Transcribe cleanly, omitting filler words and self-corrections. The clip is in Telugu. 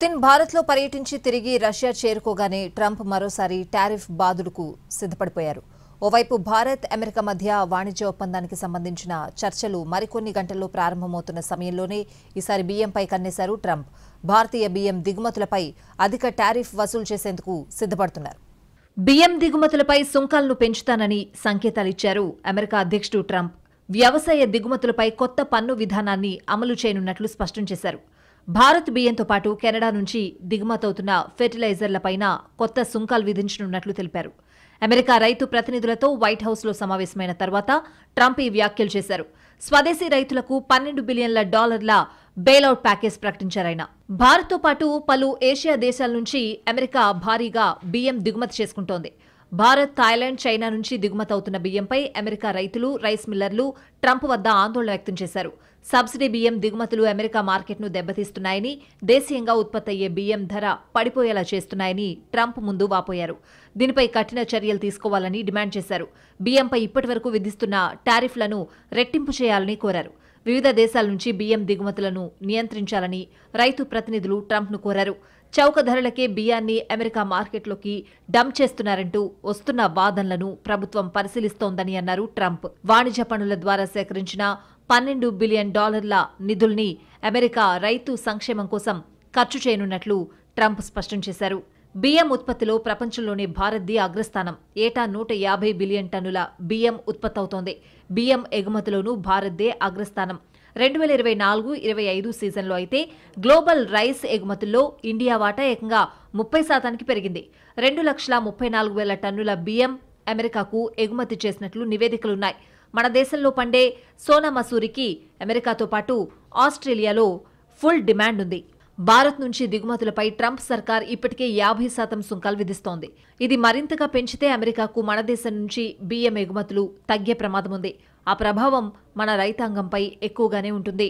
పుతిన్ భారత్లో పర్యటించి తిరిగి రష్యా చేరుకోగానే ట్రంప్ మరోసారి టారిఫ్ బాదుడుకు సిద్ధపడిపోయారు. ఓవైపు భారత్ అమెరికా మధ్య వాణిజ్య ఒప్పందానికి సంబంధించిన చర్చలు మరికొన్ని గంటల్లో ప్రారంభమవుతున్న సమయంలోనే ఈసారి బియ్యంపై కన్నేశారు ట్రంప్. భారతీయ బియ్యం దిగుమతులపై అధిక టారిఫ్ వసూలు చేసేందుకు సిద్ధపడుతున్నారు. బియ్యం దిగుమతులపై సుంకాలను పెంచుతానని సంకేతాలిచ్చారు అమెరికా అధ్యక్షుడు ట్రంప్. వ్యవసాయ దిగుమతులపై కొత్త పన్ను విధానాన్ని అమలు చేయనున్నట్లు స్పష్టం చేశారు. భారత్ బియ్యంతో పాటు కెనడా నుంచి దిగుమతవుతున్న ఫెర్టిలైజర్లపైన కొత్త సుంకాలు విధించనున్నట్లు తెలిపారు. అమెరికా రైతు ప్రతినిధులతో వైట్ హౌస్లో సమావేశమైన తర్వాత ట్రంప్ ఈ వ్యాఖ్యలు చేశారు. స్వదేశీ రైతులకు $12 బిలియన్ల బెయిలౌట్ ప్యాకేజ్ ప్రకటించారాయన. భారత్తో పాటు పలు ఏషియా దేశాల నుంచి అమెరికా భారీగా బియ్యం దిగుమతి చేసుకుంటోంది. భారత్, థాయిలాండ్, చైనా నుంచి దిగుమతవుతున్న బియ్యంపై అమెరికా రైతులు, రైస్ మిల్లర్లు ట్రంప్ వద్ద ఆందోళన వ్యక్తం చేశారు. సబ్సిడీ బియ్యం దిగుమతులు అమెరికా మార్కెట్ను దెబ్బతీస్తున్నాయని, దేశీయంగా ఉత్పత్తి అయ్యే బియ్యం ధర పడిపోయేలా చేస్తున్నాయని ట్రంప్ ముందు వాపోయారు. దీనిపై కఠిన చర్యలు తీసుకోవాలని డిమాండ్ చేశారు. బియ్యంపై ఇప్పటివరకు విధిస్తున్న టారిఫ్లను రెట్టింపు చేయాలని కోరారు. వివిధ దేశాల నుంచి బియ్యం దిగుమతులను నియంత్రించాలని రైతు ప్రతినిధులు ట్రంప్ను కోరారు. చౌక ధరలకే బియ్యాన్ని అమెరికా మార్కెట్లోకి డంప్ చేస్తున్నారంటూ వస్తున్న వాదనలను ప్రభుత్వం పరిశీలిస్తోందని అన్నారు ట్రంప్. వాణిజ్య పన్నుల ద్వారా సేకరించిన $12 బిలియన్ నిధుల్ని అమెరికా రైతు సంక్షేమం కోసం ఖర్చు చేయనున్నట్లు ట్రంప్ స్పష్టం చేశారు. బియ్యం ఉత్పత్తిలో ప్రపంచంలోనే భారత్ది అగ్రస్థానం. ఏటా 150 బిలియన్ టన్నుల బియ్యం ఉత్పత్తవుతోంది. బియ్యం ఎగుమతిలోనూ భారత్దే అగ్రస్థానం. 2024-25 సీజన్లో అయితే గ్లోబల్ రైస్ ఎగుమతుల్లో ఇండియా వాటా ఏకంగా 30% పెరిగింది. 2,34,000 టన్నుల బియ్యం అమెరికాకు ఎగుమతి చేసినట్లు నివేదికలున్నాయి. మన దేశంలో పండే సోనా మసూరికి అమెరికాతో పాటు ఆస్ట్రేలియాలో ఫుల్ డిమాండ్ ఉంది. భారత్ నుంచి దిగుమతులపై ట్రంప్ సర్కార్ ఇప్పటికే 50% సుంకాలు విధిస్తోంది. ఇది మరింతగా పెంచితే అమెరికాకు మన దేశం నుంచి బియ్యం ఎగుమతులు తగ్గే ప్రమాదముంది. ఆ ప్రభావం మన రైతాంగంపై ఎక్కువగానే ఉంటుంది.